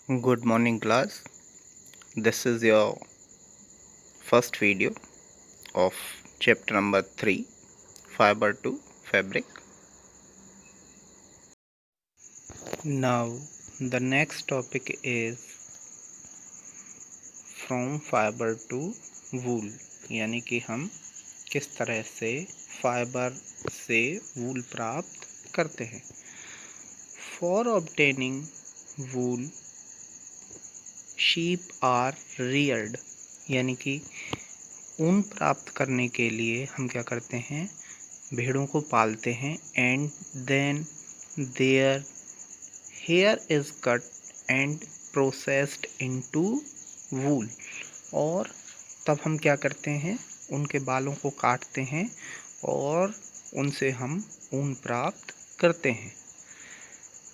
Good morning, class. This is your first video of chapter number 3, Fiber to Fabric. Now, the next topic is from fiber to wool, यानी कि हम किस तरह से fibre से वूल प्राप्त करते हैं. For obtaining wool, sheep are reared, यानी कि ऊन प्राप्त करने के लिए हम क्या करते हैं, भेड़ों को पालते हैं. And then their hair is cut and processed into wool, और तब हम क्या करते हैं, उनके बालों को काटते हैं और उनसे हम ऊन प्राप्त करते हैं.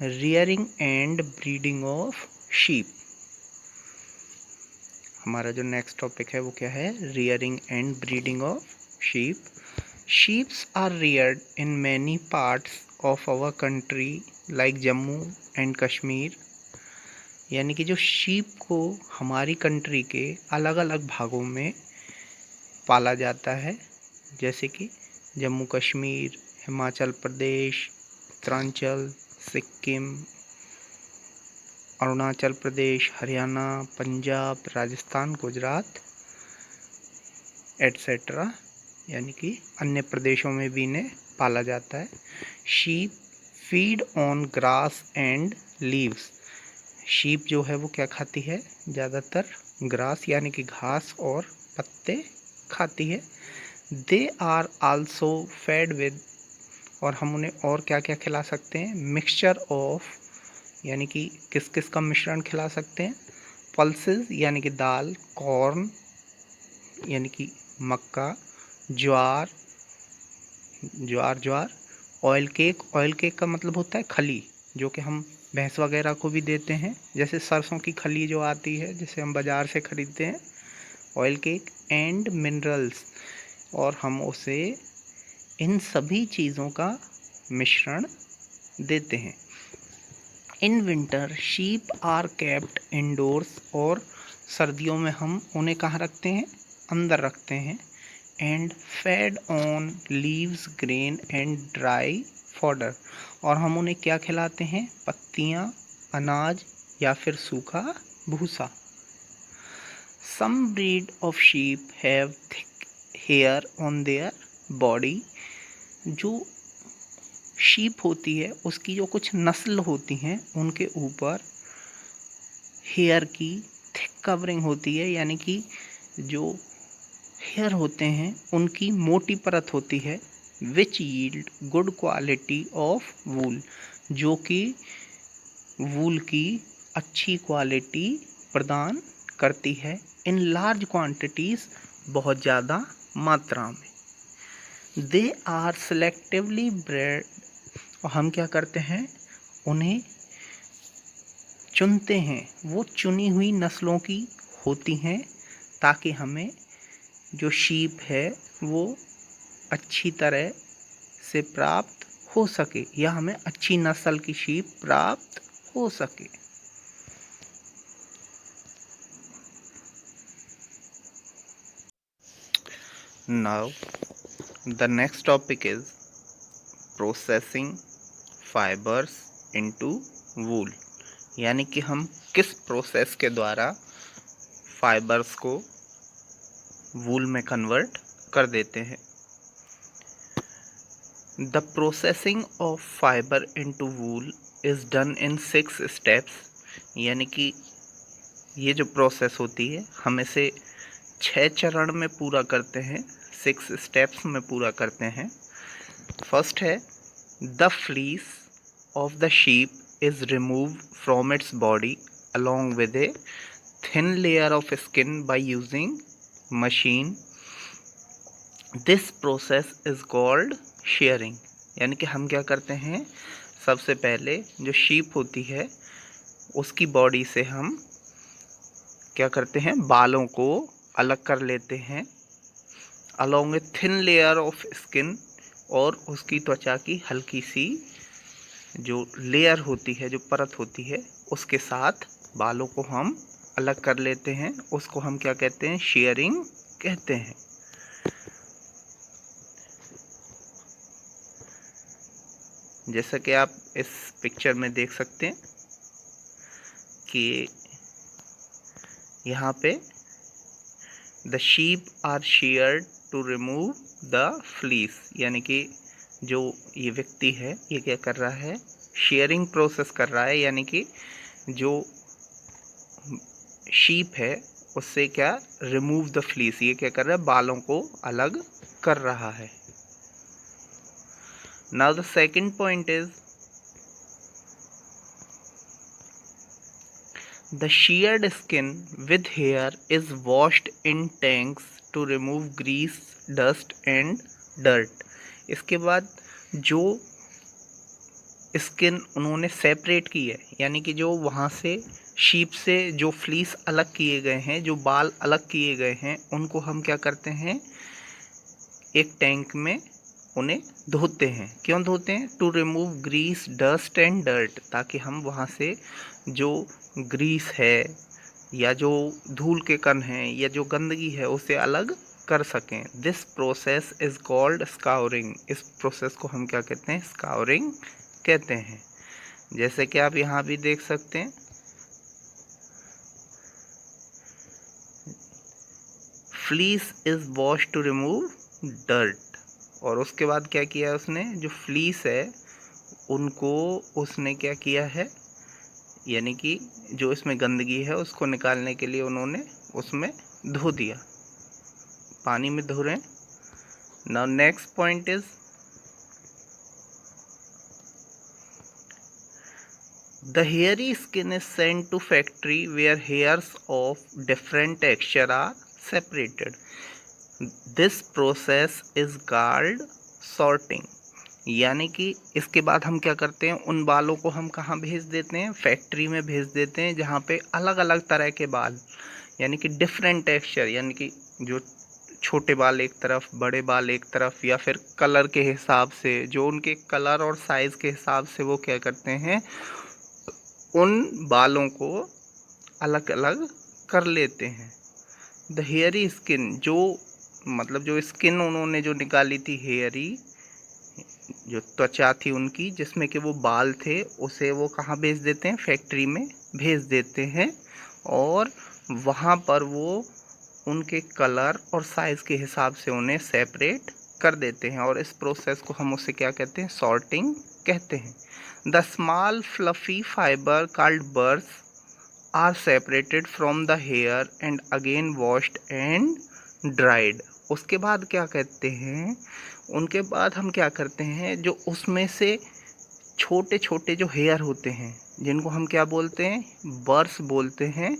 Rearing and breeding of sheep. हमारा जो नेक्स्ट टॉपिक है वो क्या है, rearing and breeding of sheep. Sheeps are reared in many parts of our country like Jammu and Kashmir, यानी कि जो शीप को हमारी कंट्री के अलग अलग भागों में पाला जाता है, जैसे कि जम्मू कश्मीर, हिमाचल प्रदेश, उत्तरांचल, सिक्किम, अरुणाचल प्रदेश, हरियाणा, पंजाब, राजस्थान, गुजरात एट्सेट्रा, यानी कि अन्य प्रदेशों में भी इन्हें पाला जाता है. Sheep feed on grass and leaves. Sheep जो है वो क्या खाती है, ज़्यादातर ग्रास यानी कि घास और पत्ते खाती है. They are also fed with, और हम उन्हें और क्या क्या खिला सकते हैं, मिक्सचर ऑफ, यानी कि किस किस का मिश्रण खिला सकते हैं, पल्सेस यानी कि दाल, कॉर्न यानी कि मक्का, ज्वार, ऑयल केक का मतलब होता है खली, जो कि हम भैंस वगैरह को भी देते हैं, जैसे सरसों की खली जो आती है जिसे हम बाज़ार से ख़रीदते हैं, ऑयल केक. एंड मिनरल्स, और हम उसे इन सभी चीज़ों का मिश्रण देते हैं. In winter sheep are kept indoors, और सर्दियों में हम उन्हें कहाँ रखते हैं, अंदर रखते हैं. And fade on leaves, grain and dry fodder, और हम उन्हें क्या खिलाते हैं, पत्तियाँ, अनाज या फिर सूखा भूसा. Some breed of sheep have thick hair on their body. जो शीप होती है उसकी जो कुछ नस्ल होती हैं उनके ऊपर हेयर की थिक कवरिंग होती है, यानी कि जो हेयर होते हैं उनकी मोटी परत होती है. Which yield good quality of wool, जो कि वूल की अच्छी क्वालिटी प्रदान करती है. इन लार्ज क्वांटिटीज़, बहुत ज़्यादा मात्रा में. दे आर सेलेक्टिवली ब्रेड, और हम क्या करते हैं, उन्हें चुनते हैं, वो चुनी हुई नस्लों की होती हैं, ताकि हमें जो शीप है वो अच्छी तरह से प्राप्त हो सके, या हमें अच्छी नस्ल की शीप प्राप्त हो सके. Now the next topic is processing fibres into wool, यानी कि हम किस प्रोसेस के द्वारा फाइबर्स को वूल में कन्वर्ट कर देते हैं. The processing of fibre into wool is done in 6 steps, यानी कि ये जो प्रोसेस होती है हम इसे 6 चरण में पूरा करते हैं, 6 स्टेप्स में पूरा करते हैं. फर्स्ट है, the fleece of the sheep is removed from its body along with a thin layer of skin by using machine. This process is called shearing, यानी कि हम क्या करते हैं, सबसे पहले जो शीप होती है उसकी बॉडी से हम क्या करते हैं, बालों को अलग कर लेते हैं, along with thin layer of skin, और उसकी त्वचा की हल्की सी जो लेयर होती है, जो परत होती है, उसके साथ बालों को हम अलग कर लेते हैं, उसको हम क्या कहते हैं, शेयरिंग कहते हैं। जैसा कि आप इस पिक्चर में देख सकते हैं कि यहाँ पे the sheep are sheared to remove the fleece, यानी कि जो ये व्यक्ति है ये क्या कर रहा है, शेयरिंग प्रोसेस कर रहा है, यानी कि जो शीप है उससे क्या, रिमूव द फ्लीस, ये क्या कर रहा है, बालों को अलग कर रहा है। Now the second point is the sheared skin with hair is washed in tanks to remove grease, dust and dirt। इसके बाद जो स्किन उन्होंने सेपरेट की है, यानी कि जो वहाँ से शीप से जो फ्लीस अलग किए गए हैं, जो बाल अलग किए गए हैं, उनको हम क्या करते हैं, एक टैंक में उन्हें धोते हैं। क्यों धोते हैं, to remove grease, dust and dirt, ताकि हम वहाँ से जो ग्रीस है या जो धूल के कण हैं या जो गंदगी है उसे अलग कर सकें। This process is called scouring. इस प्रोसेस को हम क्या कहते हैं, स्काउरिंग कहते हैं। जैसे कि आप यहाँ भी देख सकते हैं, fleece is wash to remove dirt, और उसके बाद क्या किया उसने, जो फ्लीस है उनको उसने क्या किया है, यानी कि जो इसमें गंदगी है उसको निकालने के लिए उन्होंने उसमें धो दिया, पानी में धो रहे हैं। Now next point is the hairy skin is sent to factory where hairs of different texture are separated. This process is called sorting. यानी कि इसके बाद हम क्या करते हैं, उन बालों को हम कहाँ भेज देते हैं, फैक्ट्री में भेज देते हैं, जहाँ पे अलग अलग तरह के बाल, यानी कि डिफरेंट टेक्सचर, यानी कि जो छोटे बाल एक तरफ, बड़े बाल एक तरफ, या फिर कलर के हिसाब से, जो उनके कलर और साइज़ के हिसाब से वो क्या करते हैं, उन बालों को अलग अलग कर लेते हैं। द हेयरी स्किन, जो मतलब जो स्किन उन्होंने जो निकाली थी, हेयरी जो त्वचा थी उनकी जिसमें कि वो बाल थे, उसे वो कहाँ भेज देते हैं, फैक्ट्री में भेज देते हैं, और वहाँ पर वो उनके कलर और साइज़ के हिसाब से उन्हें सेपरेट कर देते हैं, और इस प्रोसेस को हम उसे क्या कहते हैं, सॉर्टिंग कहते हैं। The small fluffy fibre called burrs are separated from the hair and again washed and dried. उसके बाद क्या कहते हैं, उनके बाद हम क्या करते हैं, जो उसमें से छोटे छोटे जो हेयर होते हैं, जिनको हम क्या बोलते हैं, बर्स बोलते हैं,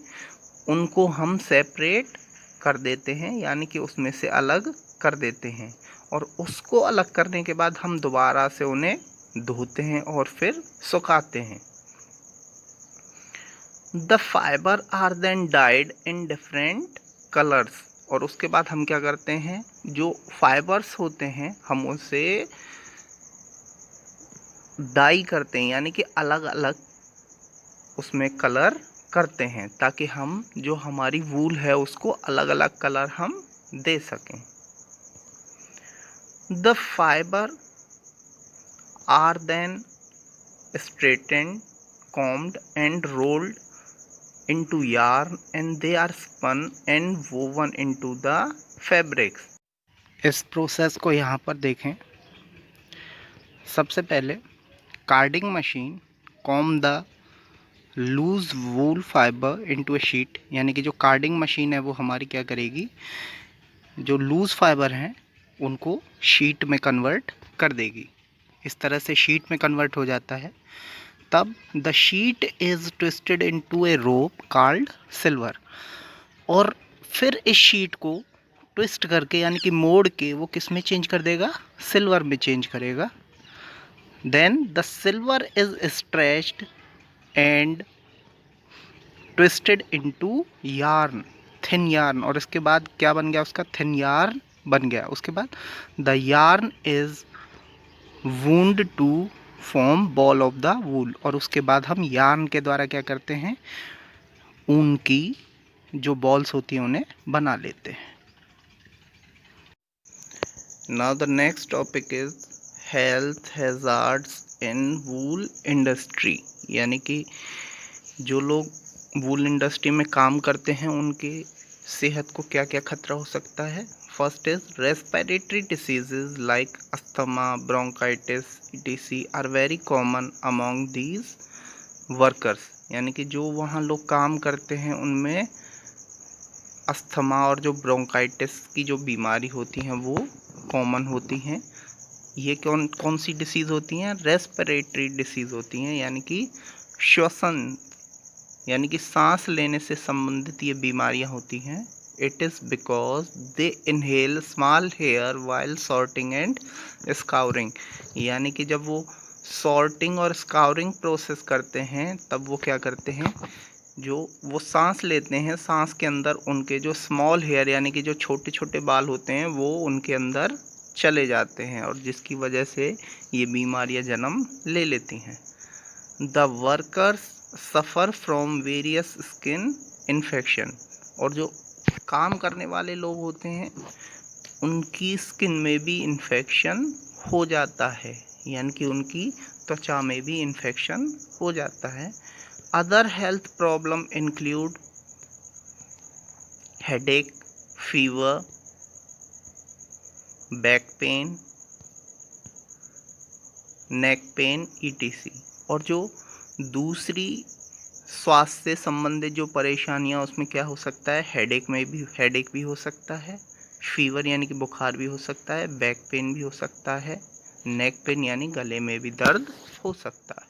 उनको हम सेपरेट कर देते हैं, यानी कि उसमें से अलग कर देते हैं, और उसको अलग करने के बाद हम दोबारा से उन्हें धोते हैं और फिर सुखाते हैं। The fibre are then dyed in different colours. और उसके बाद हम क्या करते हैं, जो फाइबर्स होते हैं हम उसे डाई करते हैं, यानी कि अलग अलग उसमें कलर करते हैं, ताकि हम जो हमारी वूल है उसको अलग अलग कलर हम दे सकें। The fibre are then straightened, combed and rolled into yarn and they are spun and woven into the fabrics। इस प्रोसेस को यहाँ पर देखें। सबसे पहले carding machine comb the loose wool fibre into a sheet, यानी कि जो कार्डिंग मशीन है वो हमारी क्या करेगी, जो लूज फाइबर हैं उनको शीट में कन्वर्ट कर देगी। इस तरह से शीट में कन्वर्ट हो जाता है। तब the sheet is twisted into A rope called silver, और फिर इस शीट को ट्विस्ट करके, यानी कि मोड़ के, वो किस में चेंज कर देगा, सिल्वर में चेंज करेगा। Then the silver is stretched and twisted into yarn, thin yarn, और इसके बाद क्या बन गया, उसका थिन यार्न बन गया। उसके बाद the yarn is wound to form ball of the wool, और उसके बाद हम यार्न के द्वारा क्या करते हैं, ऊन की जो बॉल्स होती हैं उन्हें बना लेते हैं। Now the next topic is health hazards in wool industry, यानी कि जो लोग वूल इंडस्ट्री में काम करते हैं उनके सेहत को क्या क्या खतरा हो सकता है। First is respiratory diseases like asthma, bronchitis, ETC are very common among these workers, यानी कि जो वहाँ लोग काम करते हैं उनमें अस्थमा और जो ब्रोंकाइटिस की जो बीमारी होती हैं वो कॉमन होती हैं। ये कौन कौन सी डिसीज़ होती हैं? रेस्पिरेटरी डिसीज़ होती हैं, यानी कि श्वसन यानी कि सांस लेने से संबंधित ये बीमारियां होती हैं। It is because they inhale small hair while sorting and scouring, यानी कि जब वो सॉर्टिंग और स्काउरिंग प्रोसेस करते हैं तब वो क्या करते हैं, जो वो सांस लेते हैं, सांस के अंदर उनके जो स्मॉल हेयर यानी कि जो छोटे छोटे बाल होते हैं वो उनके अंदर चले जाते हैं और जिसकी वजह से ये बीमारियां जन्म ले लेती हैं। The workers suffer from various skin infection, और जो काम करने वाले लोग होते हैं उनकी स्किन में भी इन्फेक्शन हो जाता है, यानी कि उनकी त्वचा में भी इन्फेक्शन हो जाता है। Other health problem include headache, fever, back pain, neck pain etc. और जो दूसरी स्वास्थ्य से संबंधित जो परेशानियां उसमें क्या हो सकता है, हेडेक भी हो सकता है, फीवर यानी कि बुखार भी हो सकता है, बैक पेन भी हो सकता है, नेक पेन यानी गले में भी दर्द हो सकता है।